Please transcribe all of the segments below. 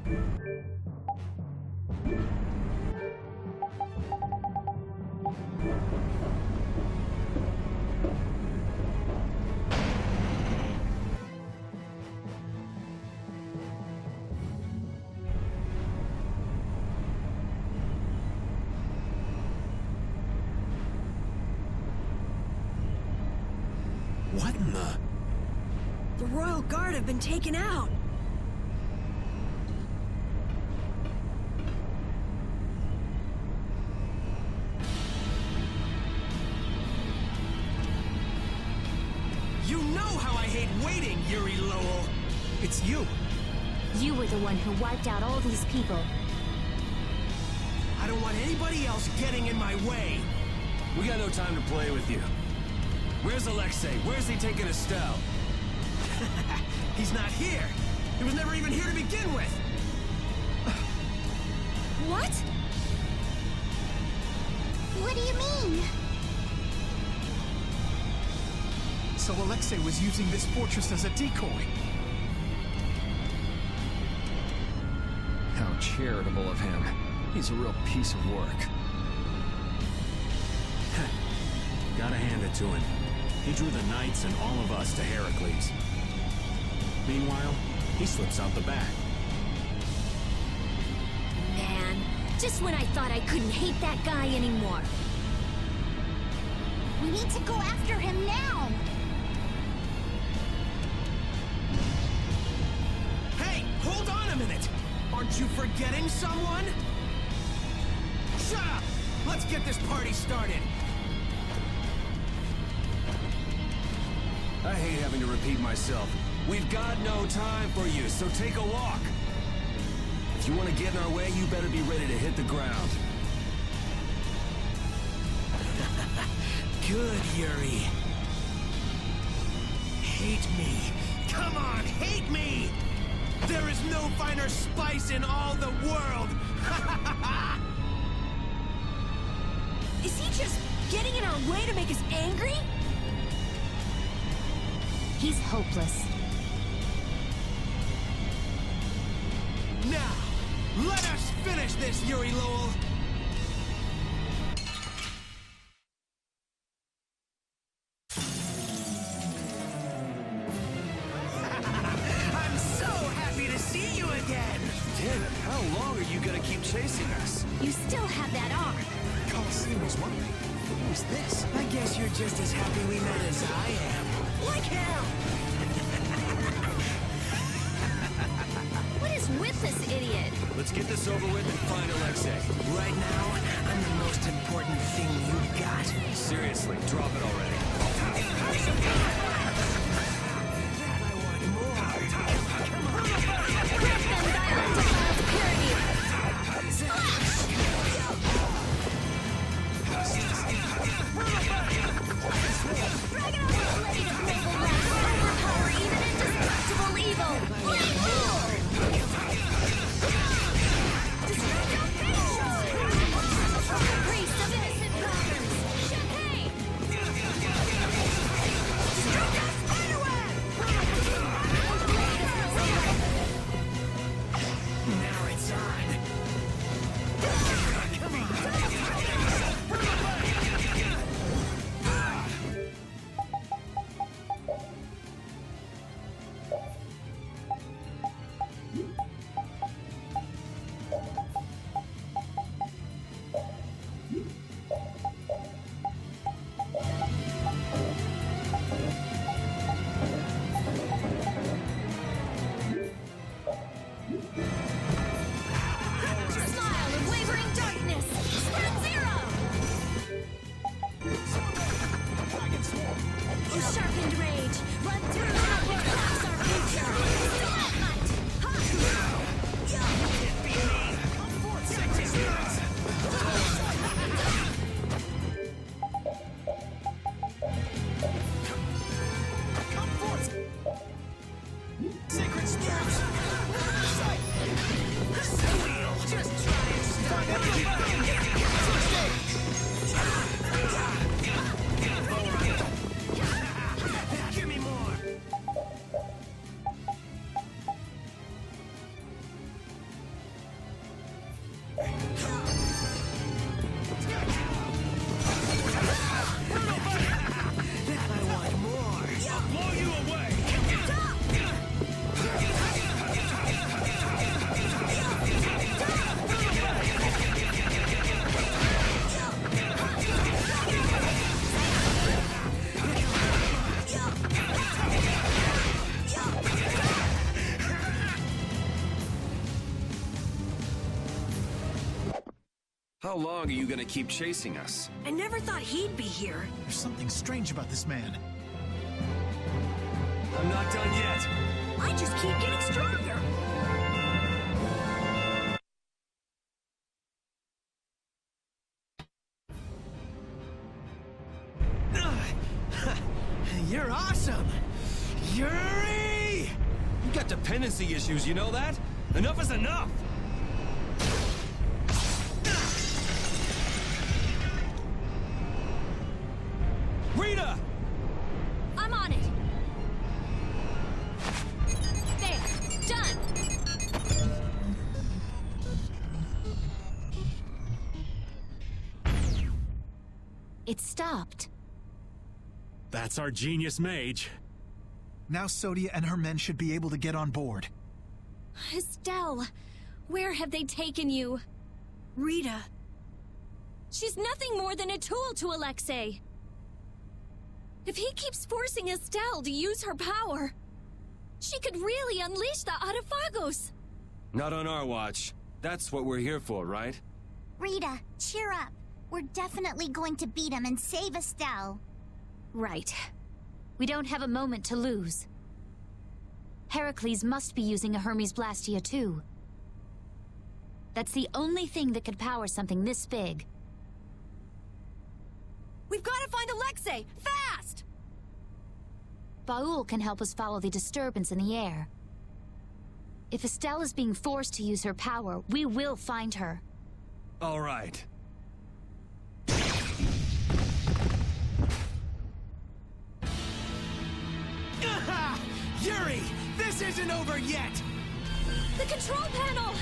What in the... The Royal Guard have been taken out. You know how I hate waiting, Yuri Lowell! It's you! You were the one who wiped out all these people. I don't want anybody else getting in my way! We got no time to play with you. Where's Alexei? Where's he taking Estelle? He's not here! He was never even here to begin with! What? What do you mean? So Alexei was using this fortress as a decoy. How charitable of him. He's a real piece of work. Gotta hand it to him. He drew the knights and all of us to Heracles. Meanwhile, he slips out the back. Man, just when I thought I couldn't hate that guy anymore. We need to go after him now! Hey, hold on a minute! Aren't you forgetting someone? Shut up! Let's get this party started! I hate having to repeat myself. We've got no time for you, so take a walk. If you want to get in our way, you better be ready to hit the ground. Good, Yuri. Hate me. Come on, hate me! There is no finer spice in all the world! Is he just getting in our way to make us angry? He's hopeless. Now, let us finish this, Yuri Lowell! I'm so happy to see you again! Damn it, how long are you gonna keep chasing us? You still have that arm. Colosseum was one thing. Who was this? I guess you're just as happy we met as I am. Like hell! What is with this idiot? Let's get this over with and find Alexei. Right now, I'm the most important thing you've got. Seriously, drop it already. I want more. Grab them by undefiled purity! Drag it out the blade of noble wrath! Overpower even indestructible evil! Blade rule! Priest of innocent robbers! Champagne! Stroke out spiderweb! Now it's on. Come on. Smile of wavering darkness! Spread zero! In sharpened rage, run through how it blocks our future! Stalagmite! Sacred spirits! I want more. I'll blow you away. How long are you gonna keep chasing us? I never thought he'd be here. There's something strange about this man. I'm not done yet. I just keep getting stronger. You're awesome! Yuri! You got dependency issues, you know that? Enough is enough! Rita! I'm on it. There. Done. It stopped. That's our genius mage. Now Sodia and her men should be able to get on board. Estelle, where have they taken you? Rita. She's nothing more than a tool to Alexei. If he keeps forcing Estelle to use her power, she could really unleash the Autophagos. Not on our watch. That's what we're here for, right? Rita, cheer up. We're definitely going to beat him and save Estelle. Right. We don't have a moment to lose. Heracles must be using a Hermes Blastia too. That's the only thing that could power something this big. We've got to find Alexei! Fast! Baul can help us follow the disturbance in the air. If Estelle is being forced to use her power, we will find her. All right. Yuri! This isn't over yet! The control panel!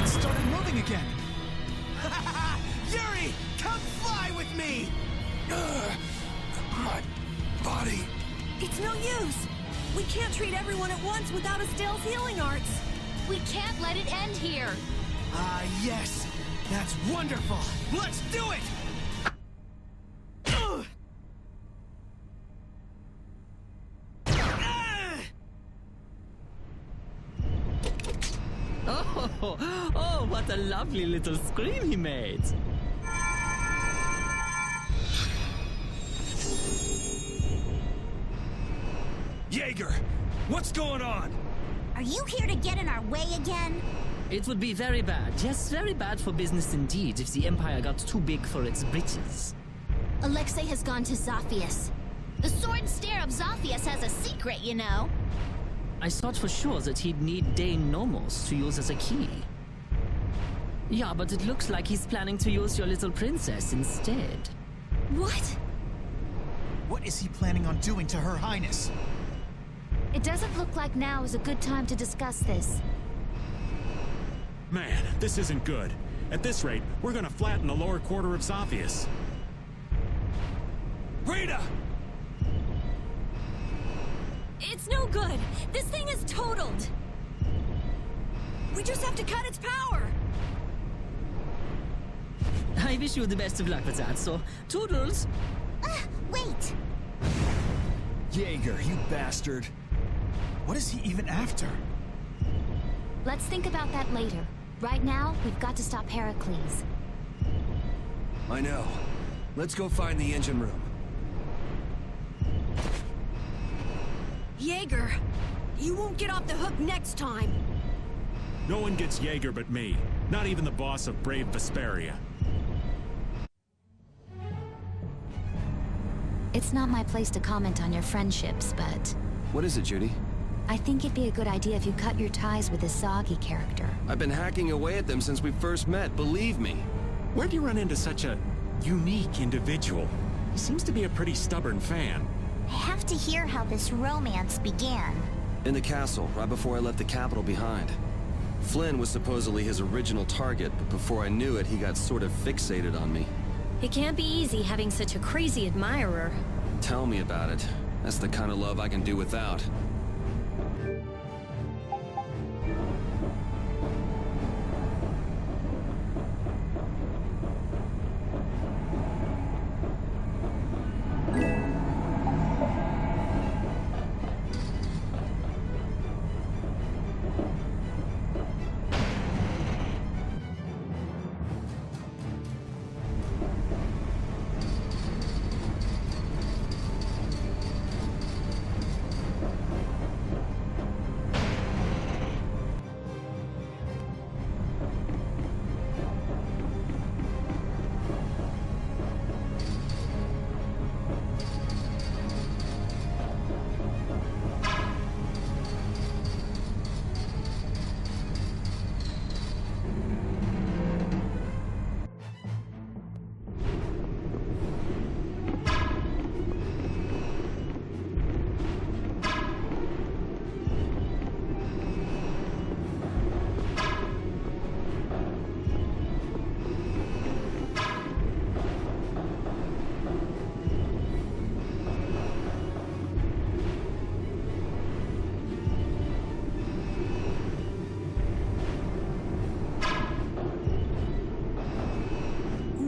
It started moving again. Yuri! Come fly with me! My body... It's no use! We can't treat everyone at once without Estelle's healing arts! We can't let it end here! Ah, yes! That's wonderful! Let's do it! Oh, what a lovely little scream he made. Jaeger! What's going on? Are you here to get in our way again? It would be very bad, yes, very bad for business indeed if the Empire got too big for its britches. Alexei has gone to Zopheus. The sword stare of Zopheus has a secret, you know. I thought for sure that he'd need Dane Nomos to use as a key. Yeah, but it looks like he's planning to use your little princess instead. What? What is he planning on doing to Her Highness? It doesn't look like now is a good time to discuss this. Man, this isn't good. At this rate, we're gonna flatten the lower quarter of Zopheus. Rita! It's no good! This thing is totaled! We just have to cut its power! I wish you the best of luck with that, so toodles! Wait! Jaeger, you bastard. What is he even after? Let's think about that later. Right now, we've got to stop Heracles. I know. Let's go find the engine room. Jaeger, you won't get off the hook next time! No one gets Jaeger but me. Not even the boss of brave Vesperia. It's not my place to comment on your friendships, but What is it, Judy? I think it'd be a good idea if you cut your ties with this Zoggy character. I've been hacking away at them since we first met, believe me. Where'd you run into such a unique individual? He seems to be a pretty stubborn fan. I have to hear how this romance began. In the castle, right before I left the capital behind. Flynn was supposedly his original target, but before I knew it, he got sort of fixated on me. It can't be easy having such a crazy admirer. Tell me about it. That's the kind of love I can do without.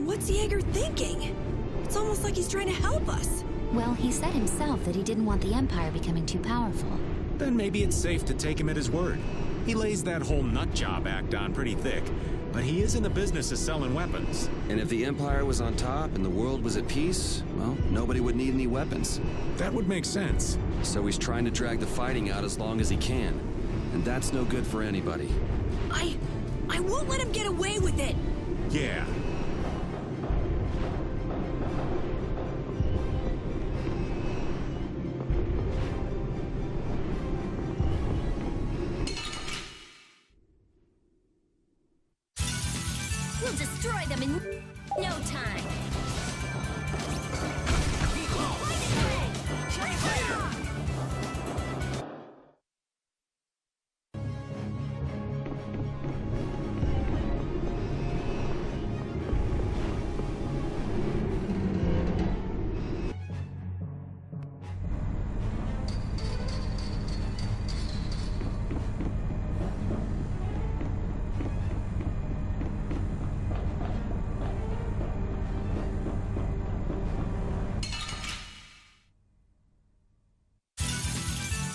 What's Jaeger thinking? It's almost like he's trying to help us. Well, he said himself that he didn't want the Empire becoming too powerful. Then maybe it's safe to take him at his word. He lays that whole nut job act on pretty thick, but he is in the business of selling weapons. And if the Empire was on top and the world was at peace, well, nobody would need any weapons. That would make sense. So he's trying to drag the fighting out as long as he can. And that's no good for anybody. I won't let him get away with it. Yeah. We'll destroy them in no time.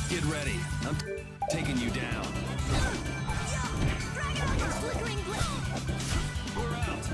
Get ready. I'm taking you down. We're out.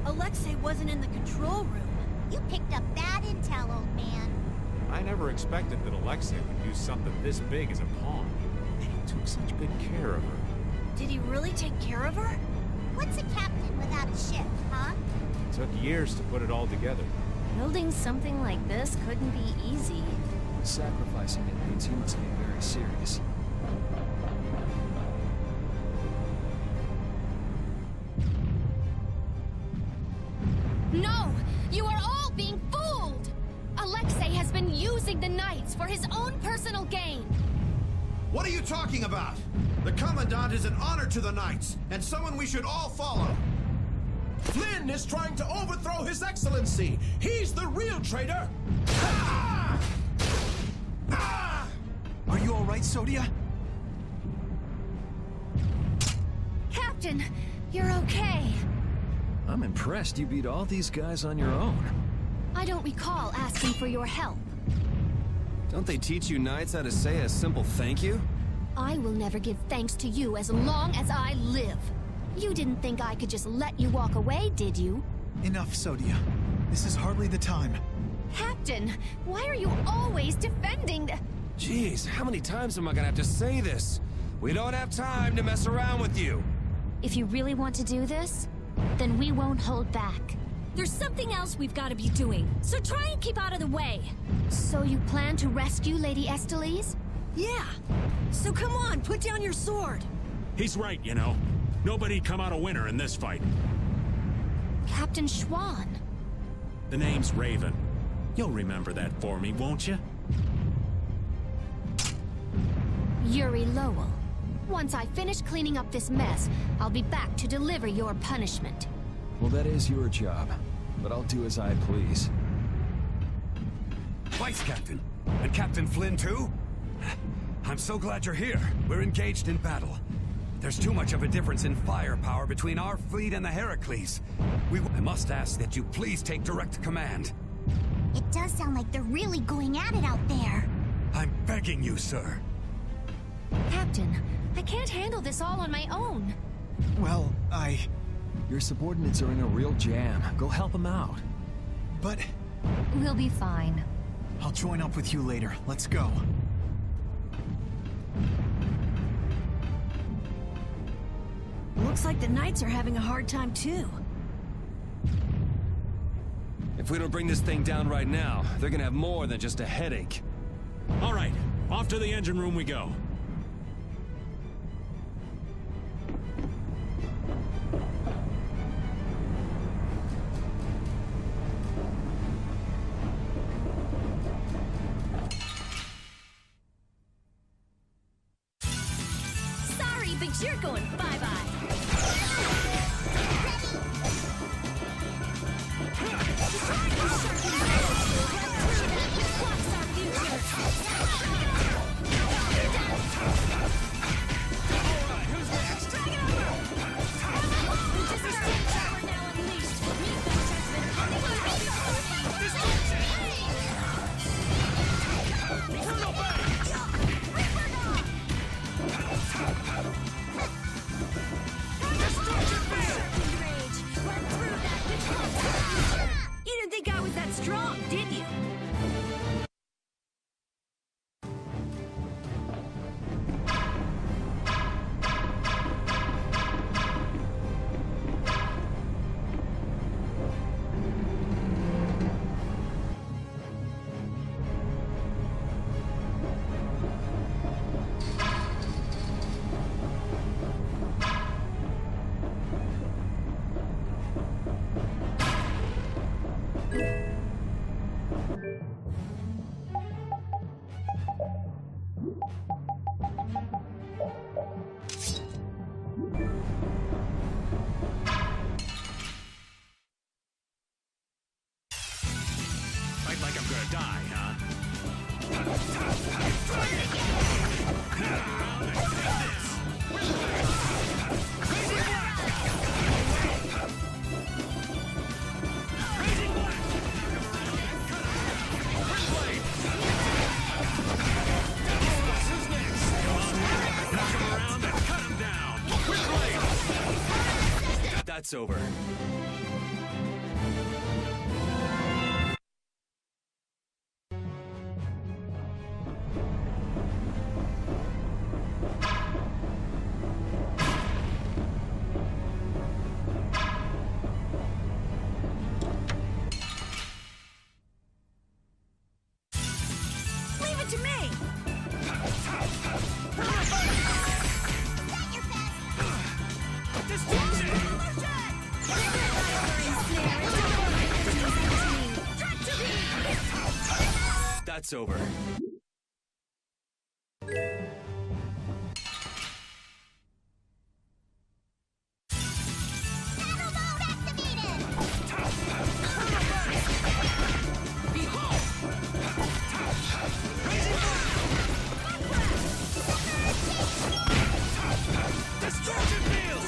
Alexei wasn't in the control room. You picked up bad intel, old man. I never expected that Alexei would use something this big as a pawn. And he took such good care of her. Did he really take care of her? What's a captain without a ship, huh? It took years to put it all together. Building something like this couldn't be easy. Sacrificing it means he must be very serious. No! You are all being fooled! Alexei has been using the Knights for his own personal gain. What are you talking about? The Commandant is an honor to the Knights, and someone we should all follow. Flynn is trying to overthrow His Excellency. He's the real traitor. Ah! Ah! Are you all right, Sodia? Captain, you're okay. I'm impressed you beat all these guys on your own. I don't recall asking for your help. Don't they teach you Knights how to say a simple thank you? I will never give thanks to you as long as I live. You didn't think I could just let you walk away, did you? Enough, Sodia. This is hardly the time. Captain, why are you always defending the... Jeez, how many times am I gonna have to say this? We don't have time to mess around with you. If you really want to do this, then we won't hold back. There's something else we've got to be doing, so try and keep out of the way. So you plan to rescue Lady Estellise? Yeah. So come on, put down your sword. He's right, you know. Nobody'd come out a winner in this fight. Captain Schwann. The name's Raven. You'll remember that for me, won't you? Yuri Lowell. Once I finish cleaning up this mess, I'll be back to deliver your punishment. Well, that is your job, but I'll do as I please. Vice Captain? And Captain Flynn, too? I'm so glad you're here. We're engaged in battle. There's too much of a difference in firepower between our fleet and the Heracles. I must ask that you please take direct command. It does sound like they're really going at it out there. I'm begging you, sir. Captain, I can't handle this all on my own. Well, Your subordinates are in a real jam. Go help them out. but We'll be fine. I'll join up with you later. Let's go. Looks like the Knights are having a hard time too. If we don't bring this thing down right now, they're gonna have more than just a headache. All right, off to the engine room we go. Sorry, but you're going bye-bye. You didn't think I was that strong, did you? Fight like I'm gonna die, huh? That's over. Leave it to me! That's over. Battle mode activated! Destruction field!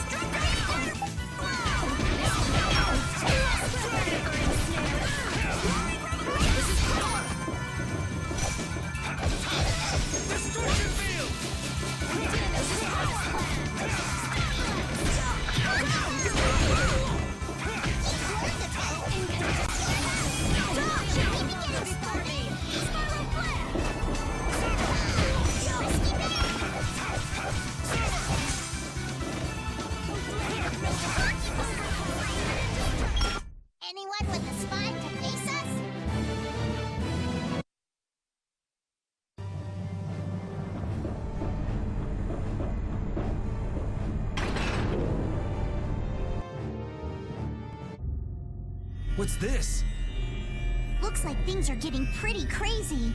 What's this? Looks like things are getting pretty crazy.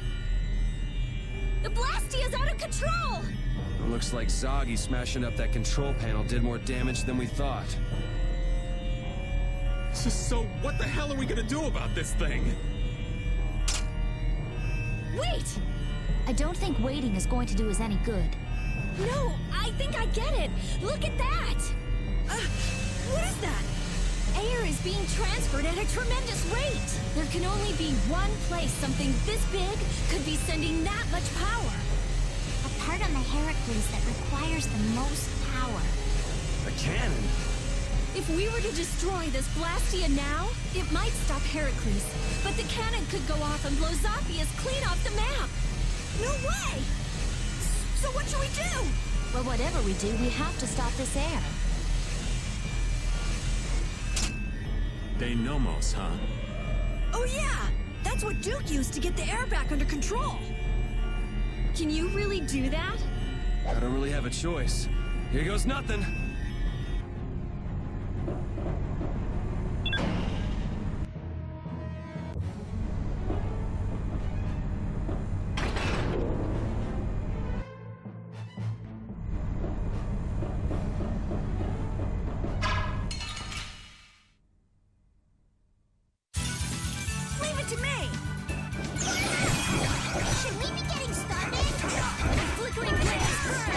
The Blastia's out of control! It looks like Zoggy smashing up that control panel did more damage than we thought. So what the hell are we gonna do about this thing? Wait! I don't think waiting is going to do us any good. No, I think I get it. Look at that! What is that? Air is being transferred at a tremendous rate. There can only be one place something this big could be sending that much power. A part on the Heracles that requires the most power. A cannon? If we were to destroy this Blastia now, it might stop Heracles. But the cannon could go off and blow Zopheir clean off the map. No way! So what should we do? Well, whatever we do, we have to stop this air. De Nomos, huh? Oh yeah! That's what Duke used to get the air back under control. Can you really do that? I don't really have a choice. Here goes nothing. Leave it to me! Should we be getting started? Flickering flames burn!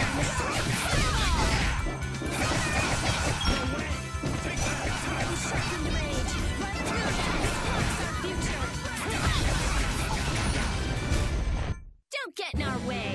Sharpened rage! Run through them! This our future! Don't get in our way!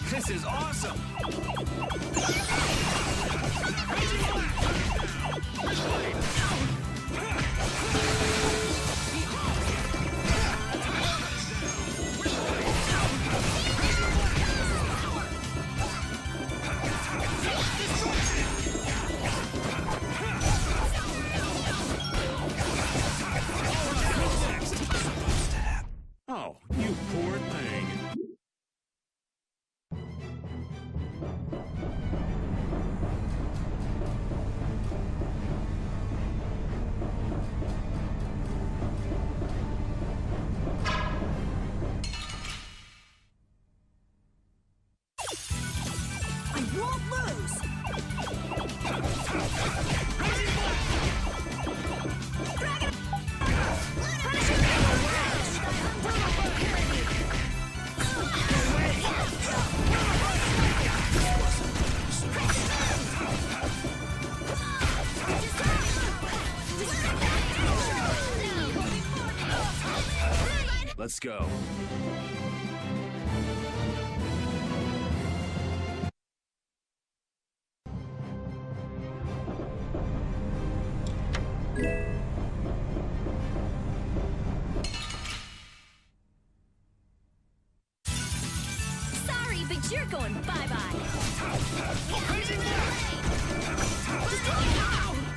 This is awesome! Oh, you poor thing. I won't lose! Dragon! Punisher! Let's go. Sorry, but you're going bye-bye.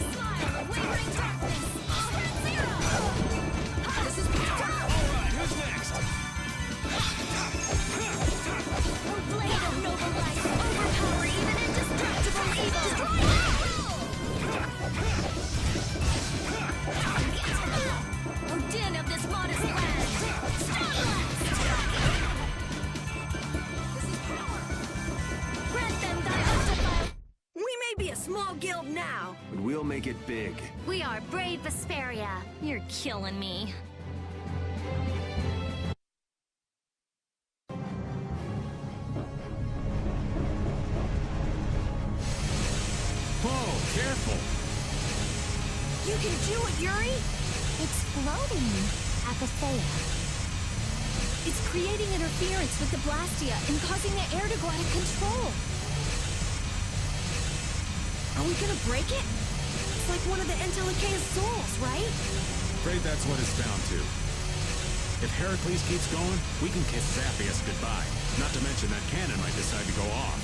Smile, wavering darkness. Spread zero. This is Alright, who's next? Or blade of noble light. Overpower even indestructible evil. Destroy all! O din of this modest land. Stop blast! Grant them thy undefiled. We may be a small guild now. But we'll make it big. We are brave Vesperia. You're killing me. Whoa, careful! You can do it, Yuri! It's floating. Apatheia. It's creating interference with the Blastia and causing the air to go out of control. Are we gonna break it? It's like one of the Entelikea's souls, right? Afraid that's what it's down to. If Heracles keeps going, we can kiss Zapheus goodbye. Not to mention that cannon might decide to go off.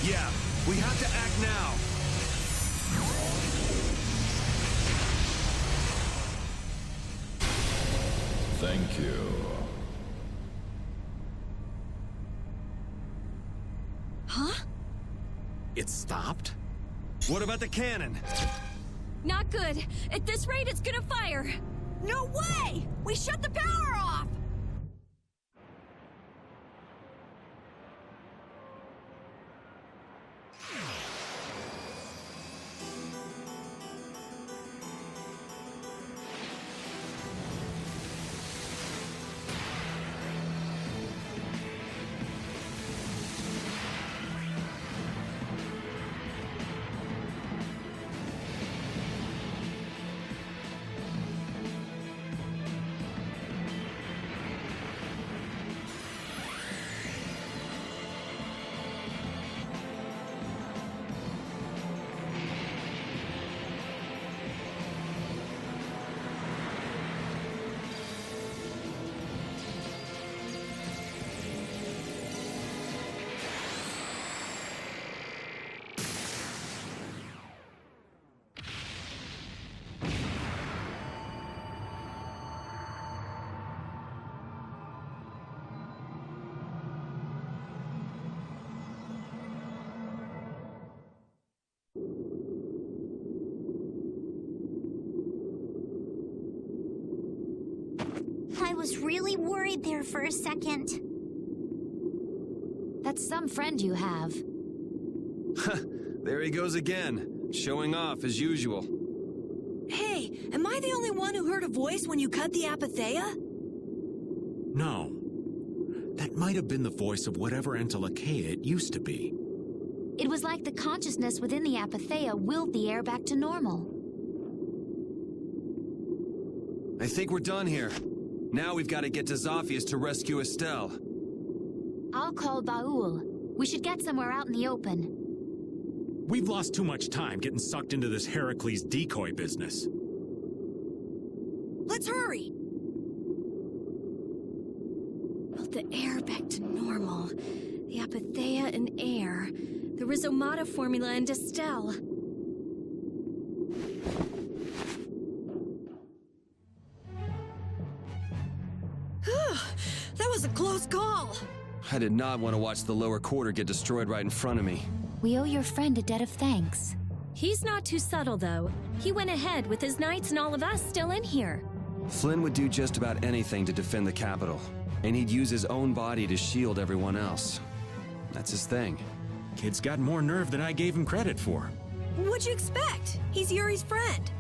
Yeah, we have to act now. Thank you. Huh? It stopped? What about the cannon? Not good. At this rate, it's gonna fire. No way! We shut the power off! I was really worried there for a second. That's some friend you have. There he goes again, showing off as usual. Hey, am I the only one who heard a voice when you cut the Apatheia? No. That might have been the voice of whatever Entelikeia it used to be. It was like the consciousness within the Apatheia willed the air back to normal. I think we're done here. Now we've got to get to Zopheus to rescue Estelle. I'll call Baul. We should get somewhere out in the open. We've lost too much time getting sucked into this Heracles decoy business. Let's hurry! Well, the air back to normal. The Apatheia and air. The Rhizomata formula and Estelle. That was a close call! I did not want to watch the lower quarter get destroyed right in front of me. We owe your friend a debt of thanks. He's not too subtle, though. He went ahead with his knights and all of us still in here. Flynn would do just about anything to defend the capital, and he'd use his own body to shield everyone else. That's his thing. Kid's got more nerve than I gave him credit for. What'd you expect? He's Yuri's friend.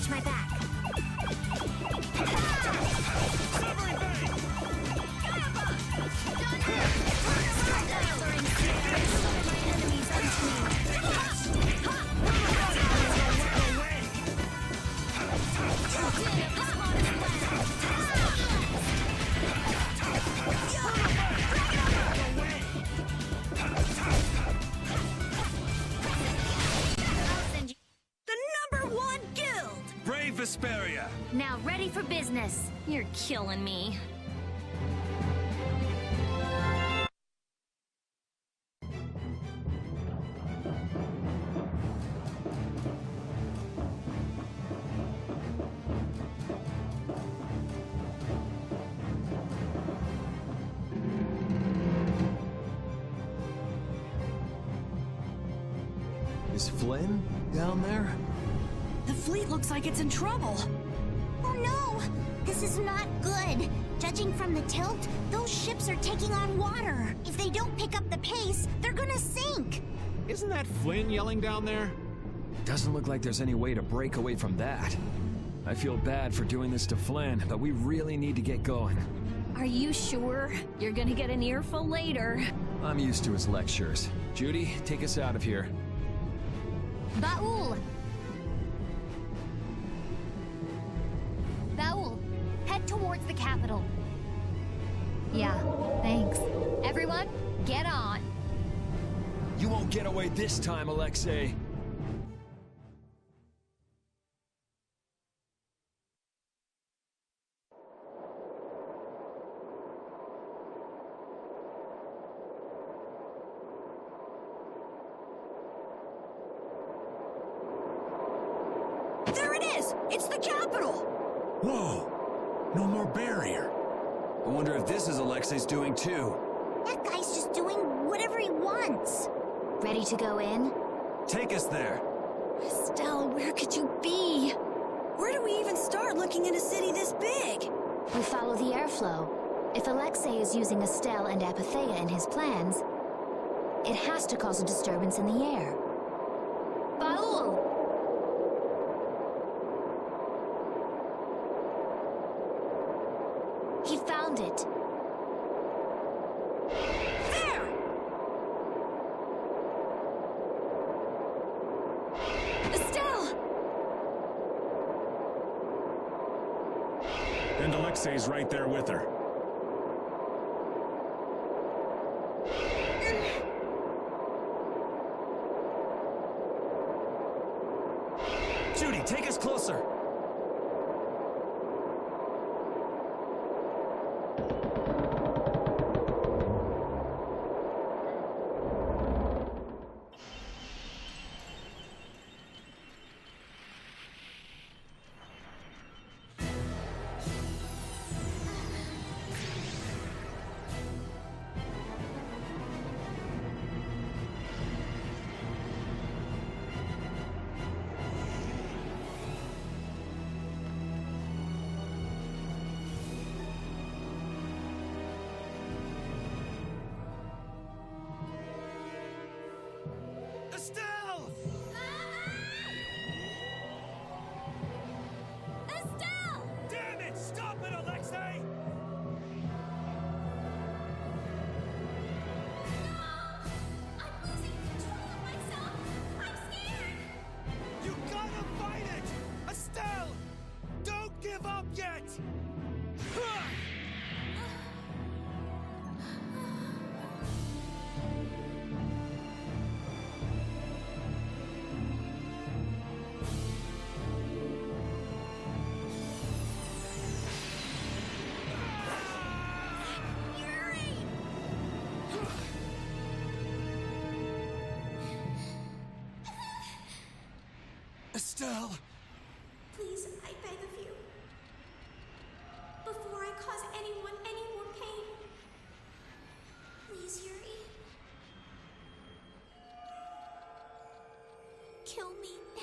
watch my back. Severing vein! Gathering snares, my enemies unseen. The #1 guild! Brave Vesperia! Now ready for business. You're killing me. Is Flynn down there? The fleet looks like it's in trouble. Oh no! This is not good. Judging from the tilt, those ships are taking on water. If they don't pick up the pace, they're gonna sink. Isn't that Flynn yelling down there? Doesn't look like there's any way to break away from that. I feel bad for doing this to Flynn, but we really need to get going. Are you sure? You're gonna get an earful later. I'm used to his lectures. Judy, take us out of here. Baul! Baul, head towards the capital. Yeah, thanks. Everyone, get on. You won't get away this time, Alexei. There it is! It's the capital! Whoa! No more barrier. I wonder if this is Alexei's doing too. That guy's just doing whatever he wants. Ready to go in? Take us there. Estelle, where could you be? Where do we even start looking in a city this big? We follow the airflow. If Alexei is using Estelle and Apatheia in his plans, it has to cause a disturbance in the air. Baul! He found it. There! Estelle! And Alexei's right there with her. Judy, take us closer! Estelle! Estelle! Damn it! Stop it, Alexei! I'm losing control of myself! I'm scared! You gotta fight it! Estelle! Don't give up yet! Estelle! Please, I beg of you. Before I cause anyone any more pain. Please, Yuri. Kill me now.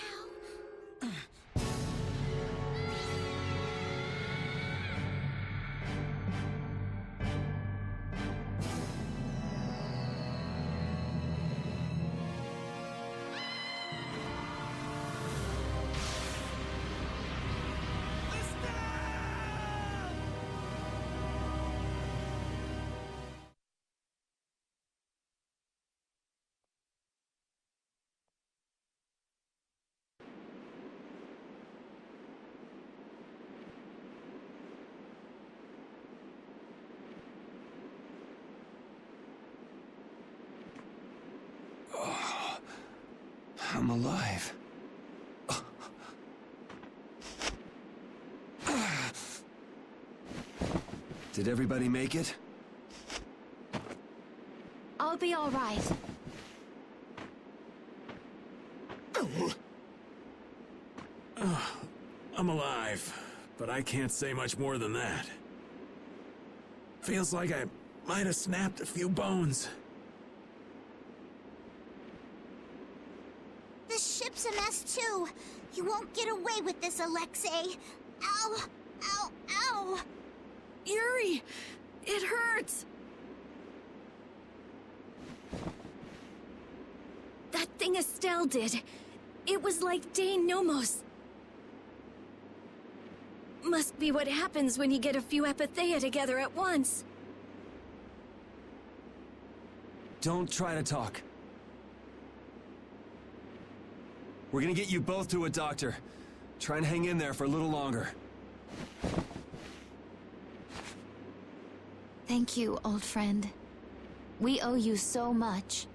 I'm alive. Did everybody make it? I'll be all right. I'm alive, but I can't say much more than that. Feels like I might have snapped a few bones. The ship's a mess too. You won't get away with this, Alexei. Ow! Ow! Ow! Yuri! It hurts! That thing Estelle did. It was like Dane Nomos. Must be what happens when you get a few epithea together at once. Don't try to talk. We're gonna get you both to a doctor. Try and hang in there for a little longer. Thank you, old friend. We owe you so much.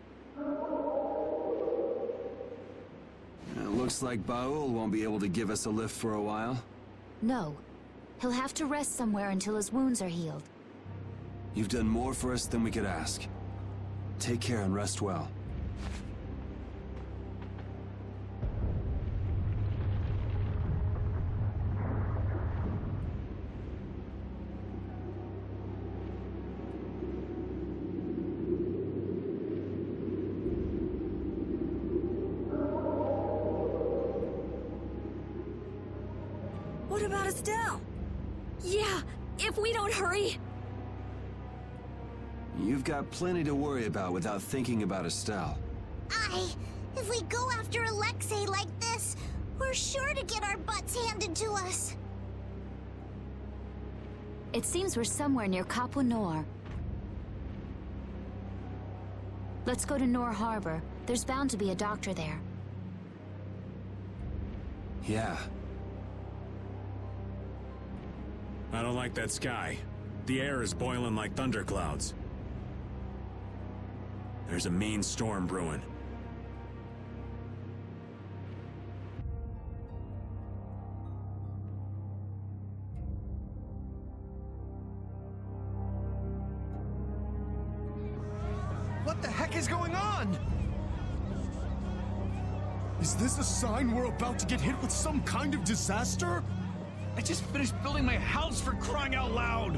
It looks like Baul won't be able to give us a lift for a while. No. He'll have to rest somewhere until his wounds are healed. You've done more for us than we could ask. Take care and rest well. What about Estelle? Yeah, if we don't hurry... You've got plenty to worry about without thinking about Estelle. If we go after Alexei like this, we're sure to get our butts handed to us. It seems we're somewhere near Capo Nor. Let's go to Nor Harbor. There's bound to be a doctor there. Yeah. I don't like that sky. The air is boiling like thunderclouds. There's a mean storm brewing. What the heck is going on? Is this a sign we're about to get hit with some kind of disaster? I just finished building my house, for crying out loud!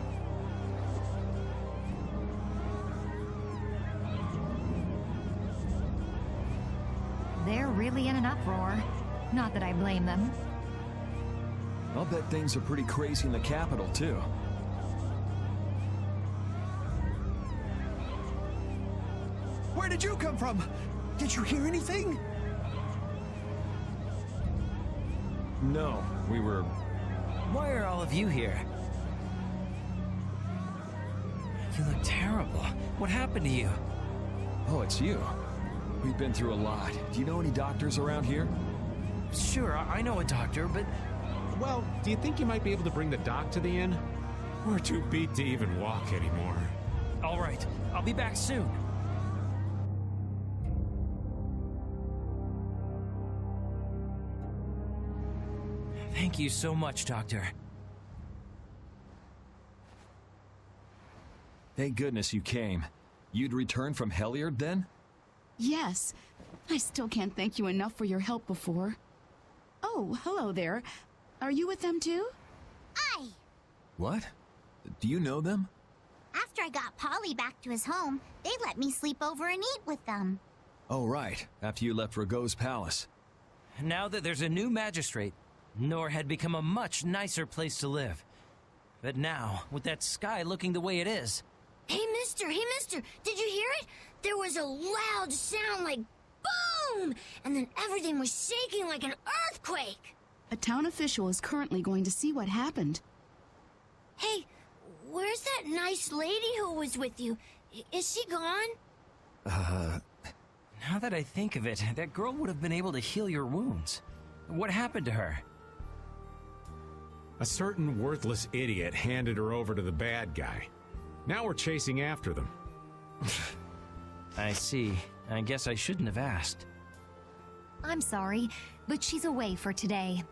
They're really in an uproar. Not that I blame them. I'll bet things are pretty crazy in the capital, too. Where did you come from? Did you hear anything? No, we were... Why are all of you here? You look terrible. What happened to you? Oh, it's you. We've been through a lot. Do you know any doctors around here? Sure, I know a doctor, but... Well, do you think you might be able to bring the doc to the inn? We're too beat to even walk anymore. All right, I'll be back soon. Thank you so much, Doctor. Thank goodness you came. You'd returned from Heliard, then? Yes. I still can't thank you enough for your help before. Oh, hello there. Are you with them too? Aye. What? Do you know them? After I got Polly back to his home, they let me sleep over and eat with them. Oh, right. After you left Rago's palace. Now that there's a new magistrate, Nor had become a much nicer place to live. But now, with that sky looking the way it is... Hey, mister, did you hear it? There was a loud sound like boom! And then everything was shaking like an earthquake! A town official is currently going to see what happened. Hey, where's that nice lady who was with you? Is she gone? Now that I think of it, that girl would have been able to heal your wounds. What happened to her? A certain worthless idiot handed her over to the bad guy. Now we're chasing after them. I see. I guess I shouldn't have asked. I'm sorry, but she's away for today.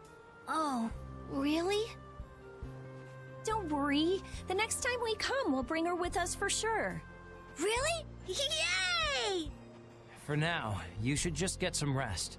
Oh, really? Don't worry. The next time we come, we'll bring her with us for sure. Really? Yay! For now, you should just get some rest.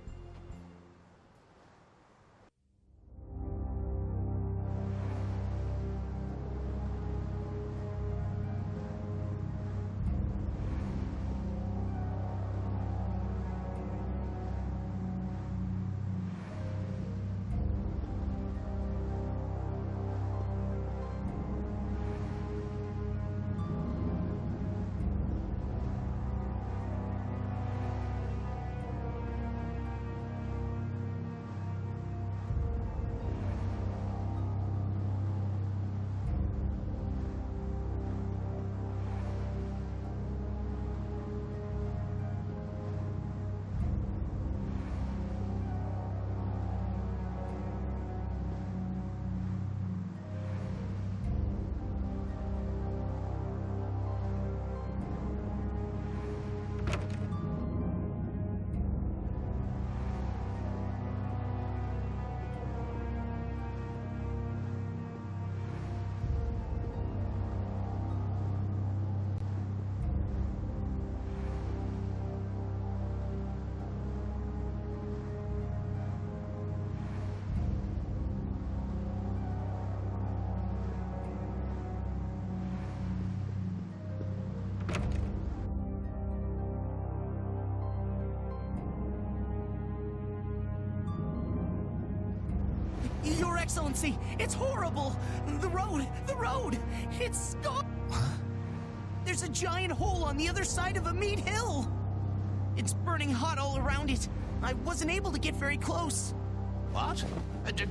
Your Excellency, it's horrible! The road! It's gone! There's a giant hole on the other side of a meat hill! It's burning hot all around it. I wasn't able to get very close. What?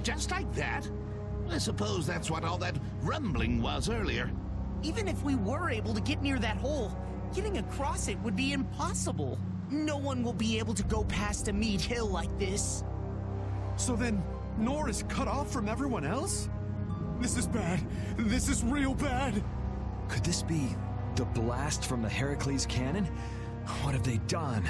Just like that? I suppose that's what all that rumbling was earlier. Even if we were able to get near that hole, getting across it would be impossible. No one will be able to go past a meat hill like this. So then, Nor is cut off from everyone else? This is bad. This is real bad. Could this be the blast from the Heracles cannon? What have they done?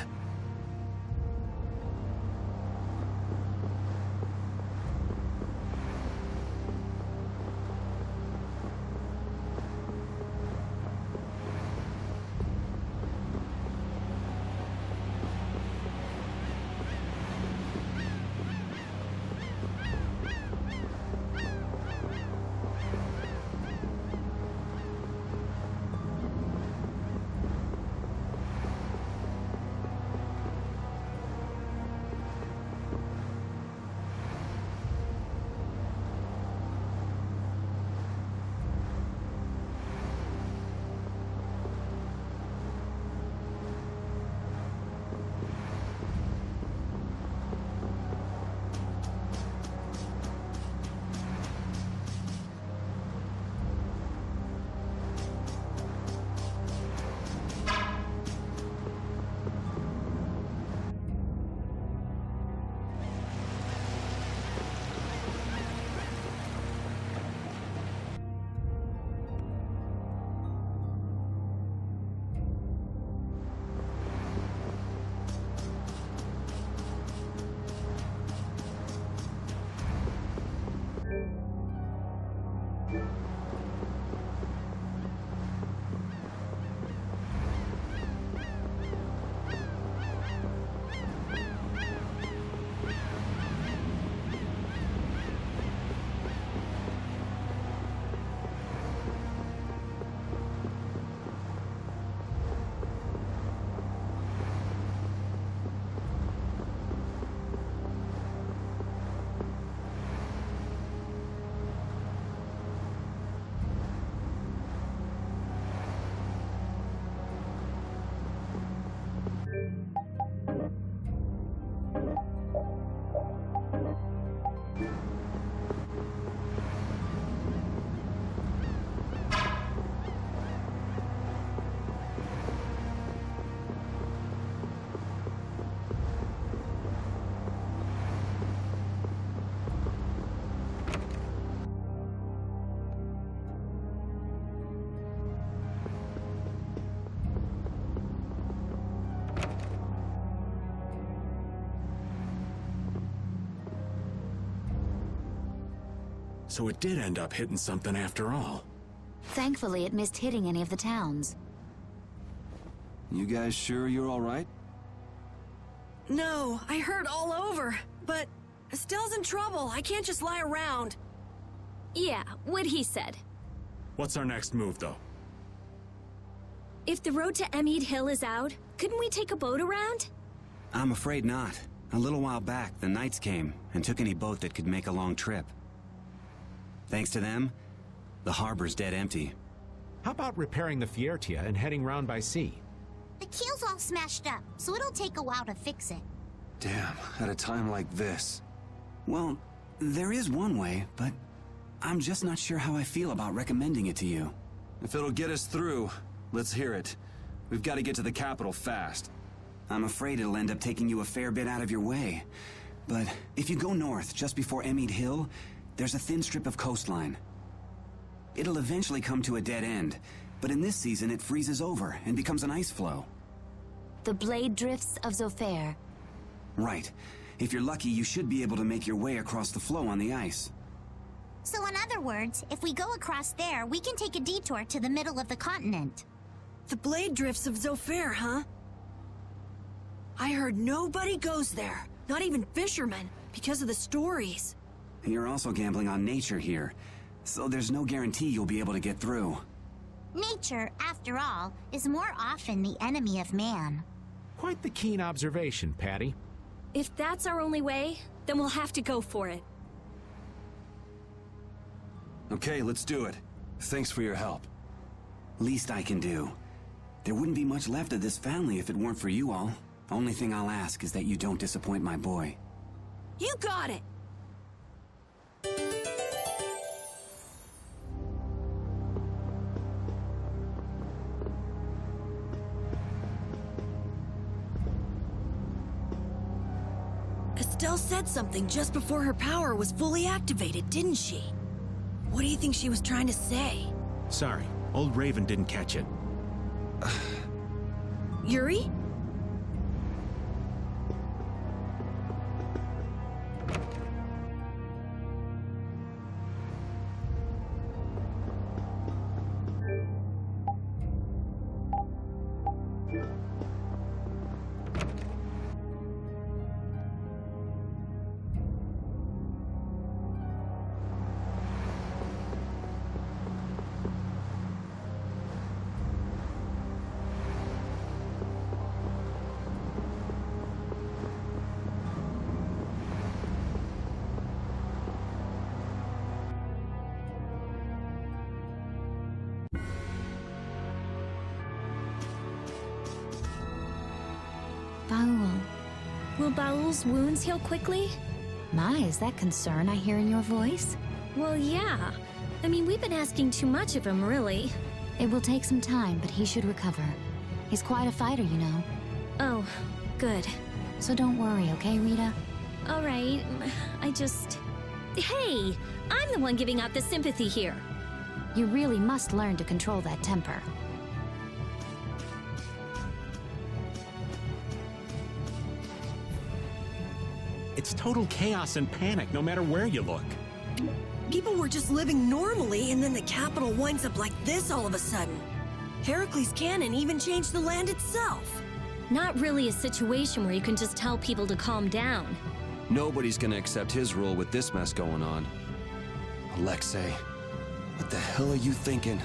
So it did end up hitting something after all. Thankfully, it missed hitting any of the towns. You guys sure you're all right? No, I hurt all over. But Estelle's in trouble. I can't just lie around. Yeah, what he said. What's our next move, though? If the road to Emmead Hill is out, couldn't we take a boat around? I'm afraid not. A little while back, the Knights came and took any boat that could make a long trip. Thanks to them, the harbor's dead empty. How about repairing the Fiertia and heading round by sea? The keel's all smashed up, so it'll take a while to fix it. Damn, at a time like this. Well, there is one way, but I'm just not sure how I feel about recommending it to you. If it'll get us through, let's hear it. We've got to get to the capital fast. I'm afraid it'll end up taking you a fair bit out of your way. But if you go north just before Emmead Hill, there's a thin strip of coastline. It'll eventually come to a dead end, but in this season it freezes over and becomes an ice flow. The blade drifts of Zopheir. Right. If you're lucky, you should be able to make your way across the flow on the ice. So in other words, if we go across there, we can take a detour to the middle of the continent. The blade drifts of Zopheir, huh? I heard nobody goes there, not even fishermen, because of the stories. You're also gambling on nature here, so there's no guarantee you'll be able to get through. Nature, after all, is more often the enemy of man. Quite the keen observation, Patty. If that's our only way, then we'll have to go for it. Okay, let's do it. Thanks for your help. Least I can do. There wouldn't be much left of this family if it weren't for you all. Only thing I'll ask is that you don't disappoint my boy. You got it! Estelle said something just before her power was fully activated, didn't she? What do you think she was trying to say? Sorry, old Raven didn't catch it. Yuri? Baul. Will Baul's wounds heal quickly? My, is that concern I hear in your voice? Well, yeah. I mean, we've been asking too much of him, really. It will take some time, but he should recover. He's quite a fighter, you know. Oh, good. So don't worry, okay, Rita? All right, I just... Hey! I'm the one giving out the sympathy here. You really must learn to control that temper. It's total chaos and panic no matter where you look. People were just living normally, and then the capital winds up like this all of a sudden. Heracles' cannon even changed the land itself. Not really a situation where you can just tell people to calm down. Nobody's gonna accept his rule with this mess going on. Alexei, what the hell are you thinking?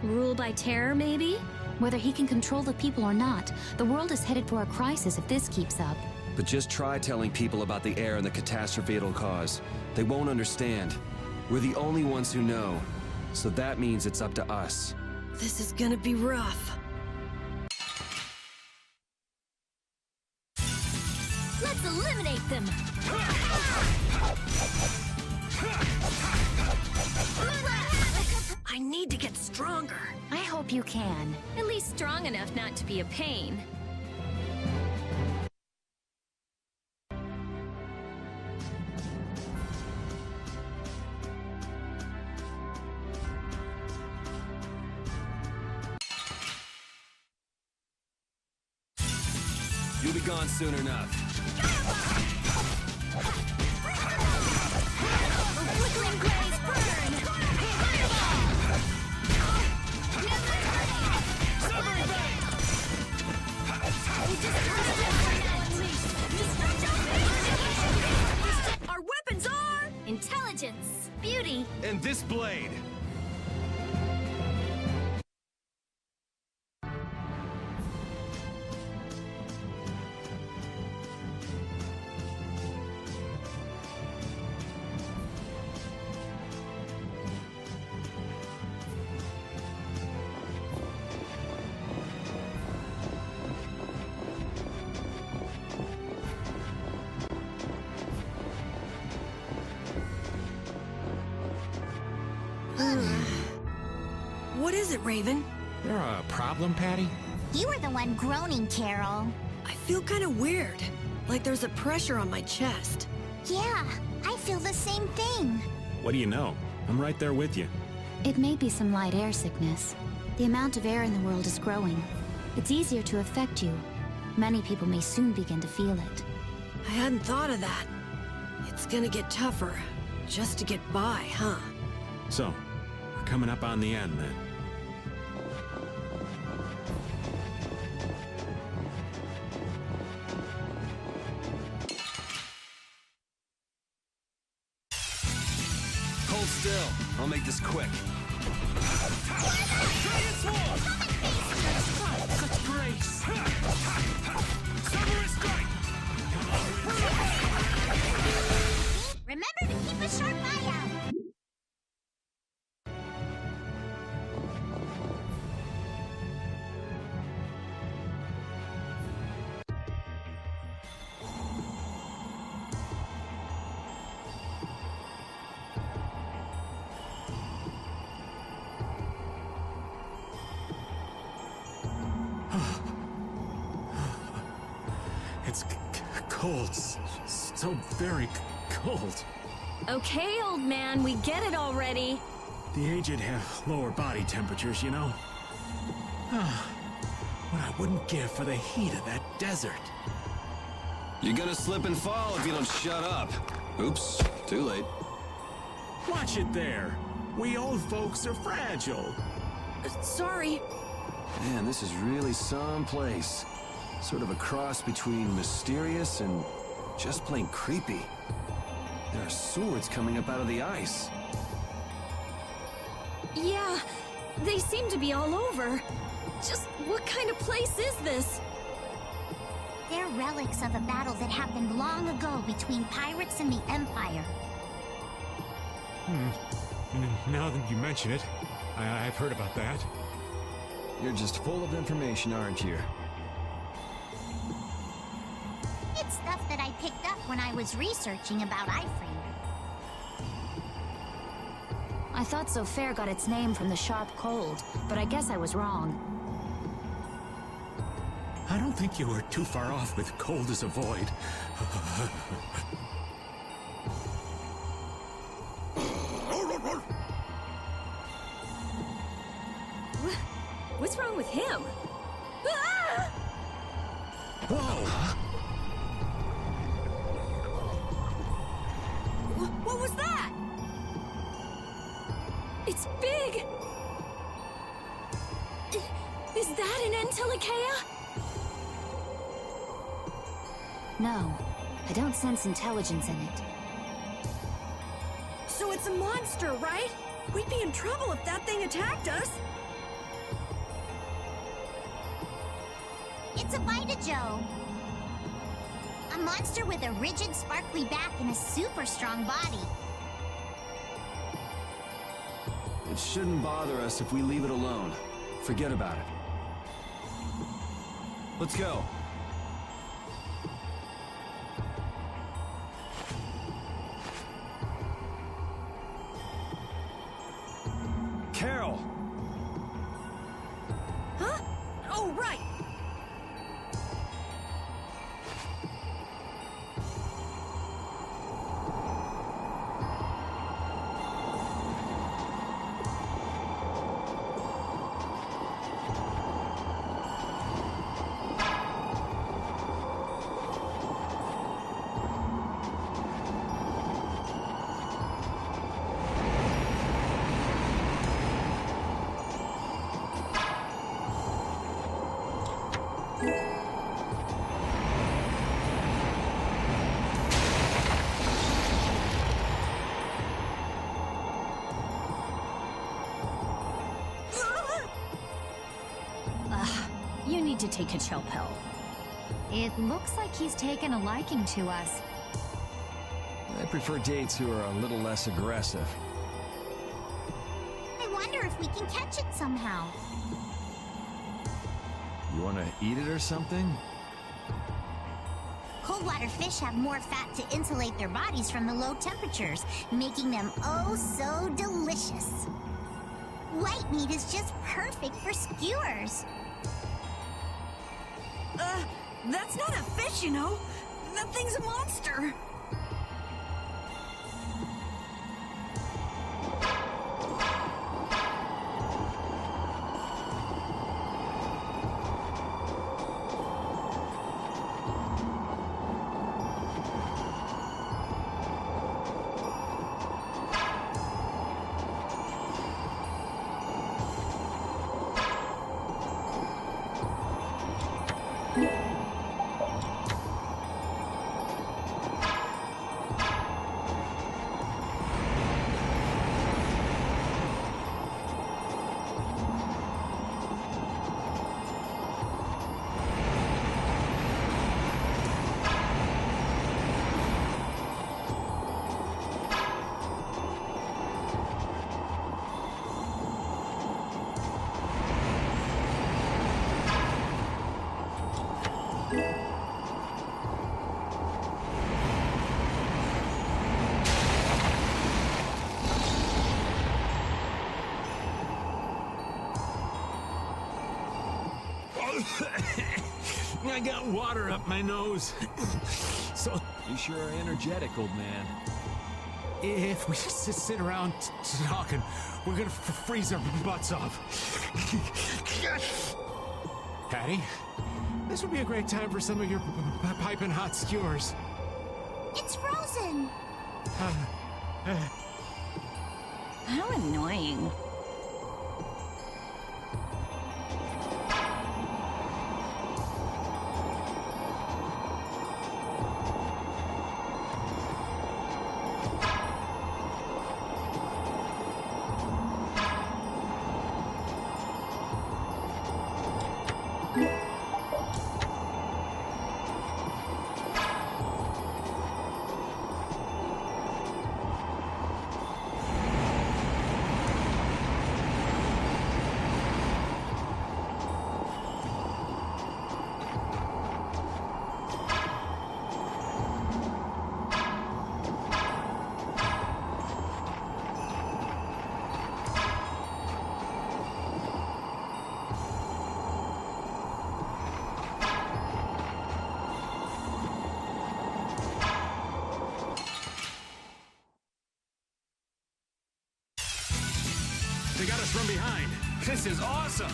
Rule by terror, maybe? Whether he can control the people or not, the world is headed for a crisis if this keeps up. But just try telling people about the air and the catastrophe it'll cause. They won't understand. We're the only ones who know. So that means it's up to us. This is gonna be rough. Let's eliminate them! I need to get stronger. I hope you can. At least strong enough not to be a pain. You'll be gone soon enough. Look Crackling blaze, burn! Fireball! Severing blade! We just now unleashed! Our weapons are... Intelligence, beauty, And this blade. What is it, Raven? There a problem, Patty? You were the one groaning, Carol. I feel kind of weird. Like there's a pressure on my chest. Yeah, I feel the same thing. What do you know? I'm right there with you. It may be some light air sickness. The amount of air in the world is growing. It's easier to affect you. Many people may soon begin to feel it. I hadn't thought of that. It's gonna get tougher. Just to get by, huh? So, we're coming up on the end then. Hold still. I'll make this quick. Such grace! Samurai strike! Remember to keep a sharp eye out. It's cold. So very cold. Okay, old man, we get it already. The aged have lower body temperatures, you know. What I wouldn't give for the heat of that desert. You're gonna slip and fall if you don't shut up. Oops, too late. Watch it there. We old folks are fragile. Sorry. Man, this is really some place. Sort of a cross between mysterious and just plain creepy. There are swords coming up out of the ice. Yeah, they seem to be all over. Just what kind of place is this? They're relics of a battle that happened long ago between pirates and the Empire. Now that you mention it, I've heard about that. You're just full of information, aren't you? It's stuff that I picked up when I was researching about Ifrid. I thought Zopheir got its name from the sharp cold, but I guess I was wrong. I don't think you were too far off with cold as a void. What's wrong with him? Ah! What was that? It's big! Is that an Entelecea? No, I don't sense intelligence in it. So it's a monster, right? We'd be in trouble if that thing attacked us. It's a Vitajo. A monster with a rigid, sparkly back and a super strong body. It shouldn't bother us if we leave it alone. Forget about it. Let's go. Carol! Huh? Oh, right. need to take a chill pill. It looks like he's taken a liking to us. I prefer dates who are a little less aggressive. I wonder if we can catch it somehow. You want to eat it or something? Cold water fish have more fat to insulate their bodies from the low temperatures, making them oh so delicious. White meat is just perfect for skewers. That's not a fish, you know. That thing's a monster. I got water up my nose. So you sure are energetic, old man. If we sit around talking, we're gonna freeze our butts off. Patty, this would be a great time for some of your piping hot skewers. It's frozen. How annoying. They got us from behind. This is awesome.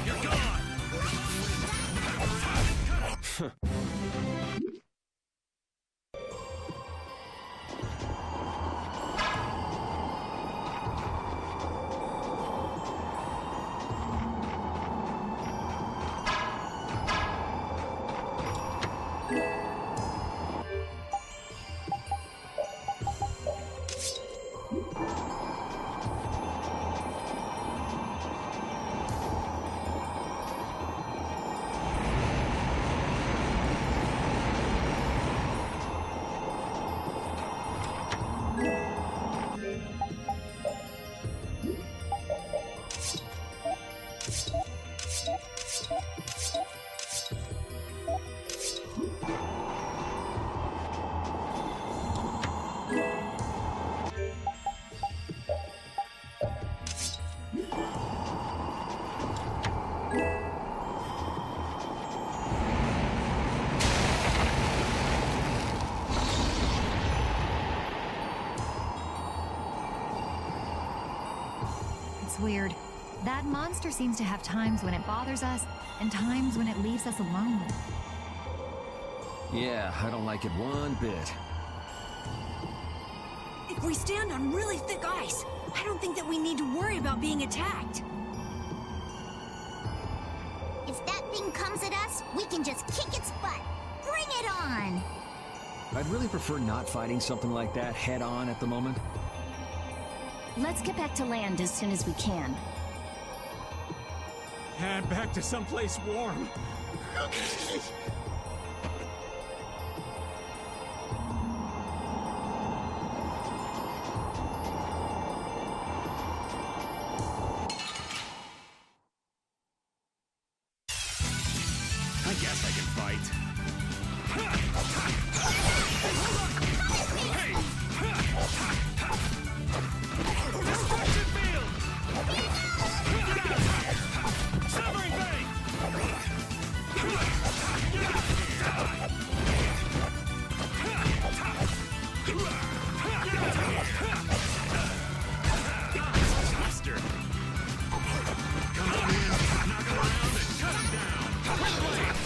You're gone. Weird. That monster seems to have times when it bothers us and times when it leaves us alone. Yeah, I don't like it one bit. If we stand on really thick ice, I don't think that we need to worry about being attacked. If that thing comes at us, we can just kick its butt. Bring it on! I'd really prefer not fighting something like that head-on at the moment. Let's get back to land as soon as we can. And back to someplace warm. I guess I can fight. Destruction field! Severing blade! Buster! Come on in, knock him around and shut him down! Quick blade!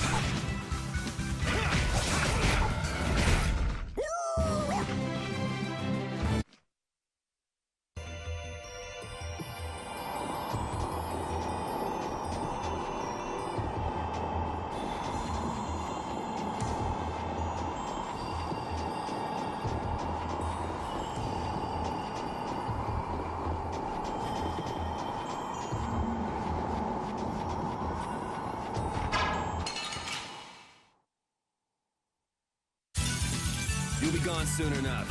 You'll be gone soon enough.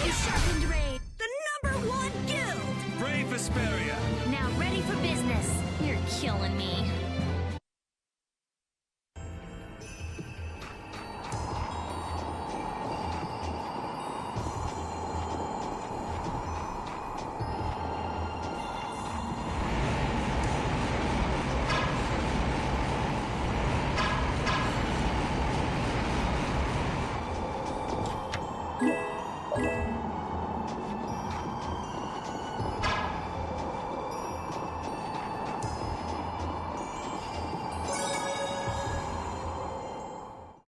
You sharpened raid, the #1 guild! Brave Vesperia! Now ready for business. You're killing me.